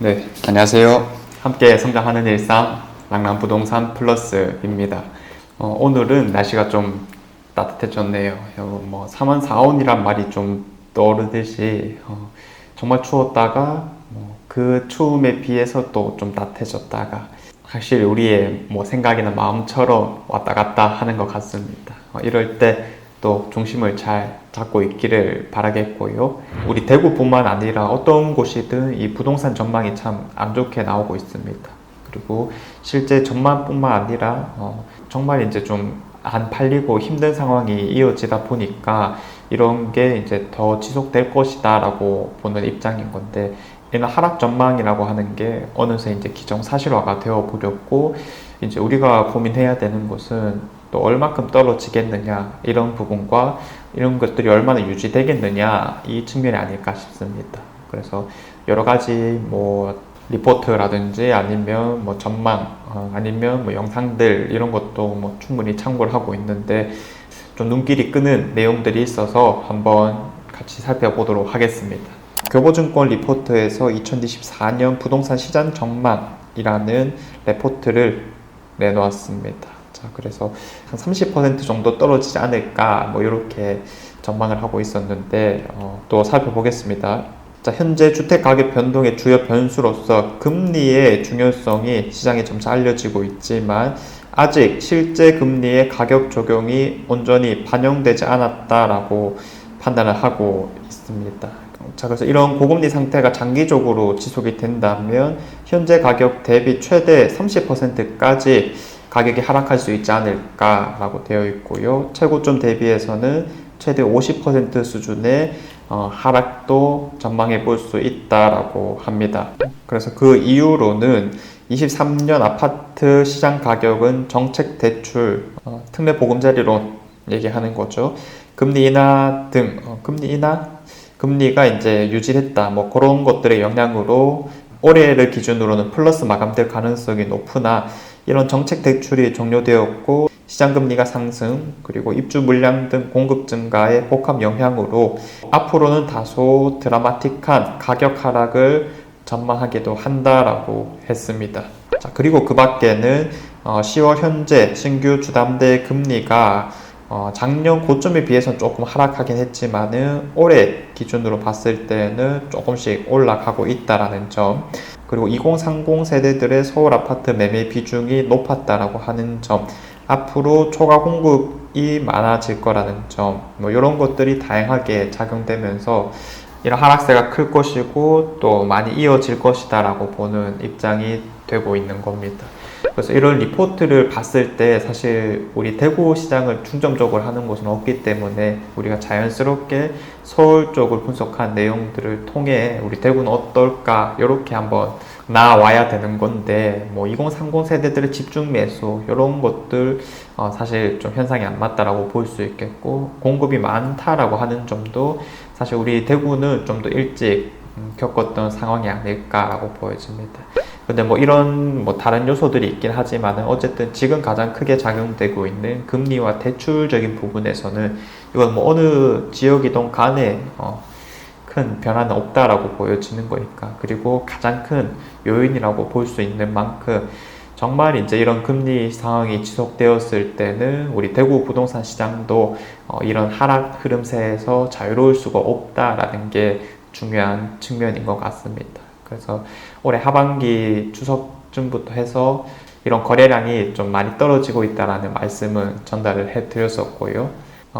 네, 안녕하세요. 함께 성장하는 일상 랑랑부동산 플러스입니다. 오늘은 날씨가 좀 따뜻해졌네요. 3원 4온이란 말이 좀 떠오르듯이 정말 추웠다가 그 추움에 비해서 또 좀 따뜻해졌다가 사실 우리의 생각이나 마음처럼 왔다 갔다 하는 것 같습니다. 이럴 때 또 중심을 잘 잡고 있기를 바라겠고요. 우리 대구뿐만 아니라 어떤 곳이든 이 부동산 전망이 참 안 좋게 나오고 있습니다. 그리고 실제 전망뿐만 아니라 정말 이제 좀 안 팔리고 힘든 상황이 이어지다 보니까 이런 게 이제 더 지속될 것이다 라고 보는 입장인 건데, 이런 하락 전망이라고 하는 게 어느새 이제 기정사실화가 되어 버렸고, 이제 우리가 고민해야 되는 것은 또 얼마큼 떨어지겠느냐, 이런 부분과 이런 것들이 얼마나 유지되겠느냐, 이 측면이 아닐까 싶습니다. 그래서 여러 가지 리포트라든지 아니면 전망, 아니면 영상들, 이런 것도 충분히 참고를 하고 있는데, 좀 눈길이 끄는 내용들이 있어서 한번 같이 살펴보도록 하겠습니다. 교보증권 리포트에서 2024년 부동산 시장 전망이라는 레포트를 내놓았습니다. 자, 그래서 한 30% 정도 떨어지지 않을까 이렇게 전망을 하고 있었는데, 또 살펴보겠습니다. 자, 현재 주택 가격 변동의 주요 변수로서 금리의 중요성이 시장에 점차 알려지고 있지만 아직 실제 금리의 가격 적용이 온전히 반영되지 않았다라고 판단을 하고 있습니다. 자, 그래서 이런 고금리 상태가 장기적으로 지속이 된다면 현재 가격 대비 최대 30%까지 가격이 하락할 수 있지 않을까라고 되어 있고요. 최고점 대비해서는 최대 50% 수준의 하락도 전망해 볼 수 있다라고 합니다. 그래서 그 이유로는 23년 아파트 시장 가격은 정책 대출, 특례 보금자리론 얘기하는 거죠. 금리 인하 등, 금리가 이제 유지됐다, 그런 것들의 영향으로 올해를 기준으로는 플러스 마감될 가능성이 높으나, 이런 정책 대출이 종료되었고 시장금리가 상승, 그리고 입주 물량 등 공급 증가의 복합 영향으로 앞으로는 다소 드라마틱한 가격 하락을 전망하기도 한다라고 했습니다. 자, 그리고 그 밖에는 10월 현재 신규 주담대 금리가 작년 고점에 비해서는 조금 하락하긴 했지만은 올해 기준으로 봤을 때는 조금씩 올라가고 있다라는 점, 그리고 2030 세대들의 서울 아파트 매매 비중이 높았다라고 하는 점, 앞으로 초과 공급이 많아질 거라는 점, 이런 것들이 다양하게 작용되면서 이런 하락세가 클 것이고 또 많이 이어질 것이다 라고 보는 입장이 되고 있는 겁니다. 그래서 이런 리포트를 봤을 때 사실 우리 대구 시장을 중점적으로 하는 곳은 없기 때문에 우리가 자연스럽게 서울 쪽을 분석한 내용들을 통해 우리 대구는 어떨까 이렇게 한번 나와야 되는 건데, 2030 세대들의 집중 매수 이런 것들 사실 좀 현상이 안 맞다라고 볼 수 있겠고, 공급이 많다라고 하는 점도 사실 우리 대구는 좀 더 일찍 겪었던 상황이 아닐까라고 보여집니다. 근데 이런 다른 요소들이 있긴 하지만 어쨌든 지금 가장 크게 작용되고 있는 금리와 대출적인 부분에서는 이건 어느 지역이든 간에 큰 변화는 없다라고 보여지는 거니까, 그리고 가장 큰 요인이라고 볼 수 있는 만큼 정말 이제 이런 금리 상황이 지속되었을 때는 우리 대구 부동산 시장도 이런 하락 흐름세에서 자유로울 수가 없다라는 게 중요한 측면인 것 같습니다. 그래서 올해 하반기 추석쯤부터 해서 이런 거래량이 좀 많이 떨어지고 있다라는 말씀은 전달을 해드렸었고요.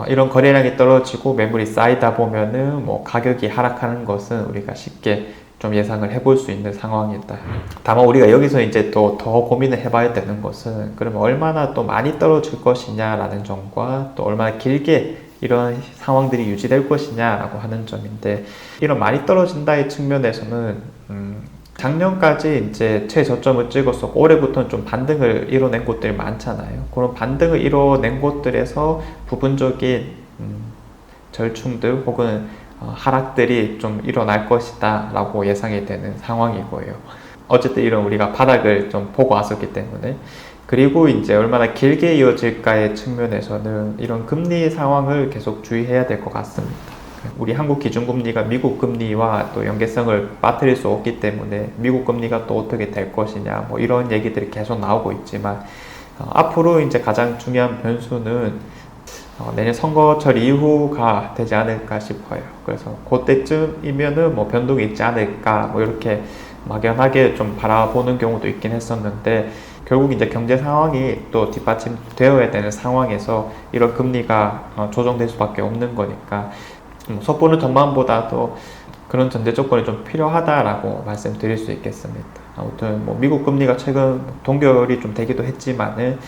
이런 거래량이 떨어지고 매물이 쌓이다 보면은 가격이 하락하는 것은 우리가 쉽게 좀 예상을 해볼 수 있는 상황이다. 다만 우리가 여기서 이제 또 더 고민을 해봐야 되는 것은 그러면 얼마나 또 많이 떨어질 것이냐라는 점과 또 얼마나 길게 이런 상황들이 유지될 것이냐라고 하는 점인데, 이런 많이 떨어진다의 측면에서는 작년까지 이제 최저점을 찍었었고 올해부터는 좀 반등을 이뤄낸 곳들이 많잖아요. 그런 반등을 이뤄낸 곳들에서 부분적인 절충들 혹은 하락들이 좀 일어날 것이다 라고 예상이 되는 상황이고요. 어쨌든 이런 우리가 바닥을 좀 보고 왔었기 때문에, 그리고 이제 얼마나 길게 이어질까의 측면에서는 이런 금리 상황을 계속 주의해야 될 것 같습니다. 우리 한국 기준금리가 미국 금리와 또 연계성을 빠뜨릴 수 없기 때문에 미국 금리가 또 어떻게 될 것이냐 뭐 이런 얘기들이 계속 나오고 있지만 앞으로 이제 가장 중요한 변수는 내년 선거철 이후가 되지 않을까 싶어요. 그래서 그때쯤이면은 뭐 변동이 있지 않을까 뭐 이렇게 막연하게 좀 바라보는 경우도 있긴 했었는데 결국 이제 경제 상황이 또 뒷받침되어야 되는 상황에서 이런 금리가 조정될 수밖에 없는 거니까 섣부른 전망보다도 그런 전제 조건이 좀 필요하다라고 말씀드릴 수 있겠습니다. 아무튼 뭐 미국 금리가 최근 동결이 좀 되기도 했지만은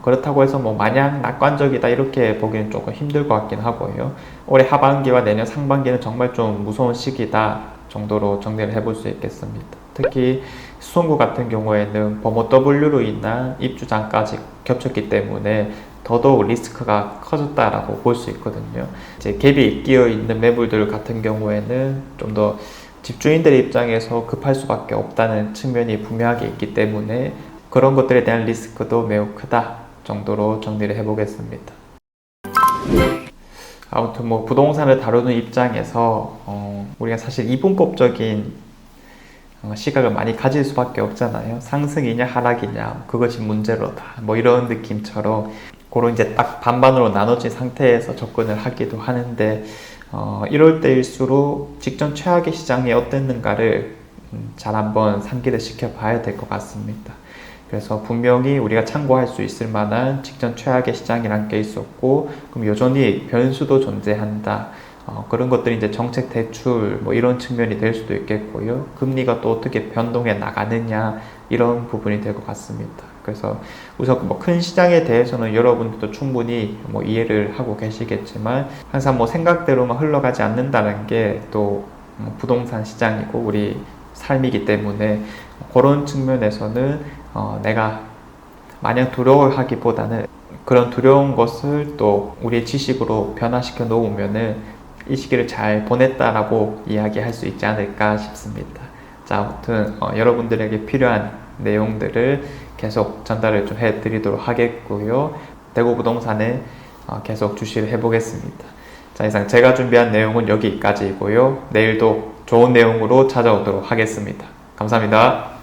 그렇다고 해서 뭐 마냥 낙관적이다 이렇게 보기는 조금 힘들 것 같긴 하고요. 올해 하반기와 내년 상반기는 정말 좀 무서운 시기다 정도로 정리를 해볼 수 있겠습니다. 특히 수성구 같은 경우에는 범호 W로 인한 입주장까지 겹쳤기 때문에 더더욱 리스크가 커졌다라고 볼 수 있거든요. 이제 갭이 끼어 있는 매물들 같은 경우에는 좀 더 집주인들의 입장에서 급할 수밖에 없다는 측면이 분명하게 있기 때문에 그런 것들에 대한 리스크도 매우 크다 정도로 정리를 해보겠습니다. 아무튼 뭐 부동산을 다루는 입장에서 우리가 사실 이분법적인 시각을 많이 가질 수밖에 없잖아요. 상승이냐 하락이냐 그것이 문제로다 뭐 이런 느낌처럼 그런 이제 딱 반반으로 나눠진 상태에서 접근을 하기도 하는데 이럴 때일수록 직전 최악의 시장이 어땠는가를 잘 한번 상기를 시켜 봐야 될 것 같습니다. 그래서 분명히 우리가 참고할 수 있을 만한 직전 최악의 시장이란 게 있었고 그럼 여전히 변수도 존재한다. 그런 것들이 이제 정책 대출 뭐 이런 측면이 될 수도 있겠고요. 금리가 또 어떻게 변동해 나가느냐 이런 부분이 될 것 같습니다. 그래서 우선 뭐 큰 시장에 대해서는 여러분들도 충분히 뭐 이해를 하고 계시겠지만 항상 뭐 생각대로만 흘러가지 않는다는 게 또 부동산 시장이고 우리 삶이기 때문에 그런 측면에서는 내가 마냥 두려워하기보다는 그런 두려운 것을 또 우리의 지식으로 변화시켜 놓으면은 이 시기를 잘 보냈다라고 이야기할 수 있지 않을까 싶습니다. 자, 아무튼 여러분들에게 필요한 내용들을 계속 전달을 좀 해드리도록 하겠고요. 대구 부동산에 계속 주시를 해보겠습니다. 자, 이상 제가 준비한 내용은 여기까지이고요. 내일도 좋은 내용으로 찾아오도록 하겠습니다. 감사합니다.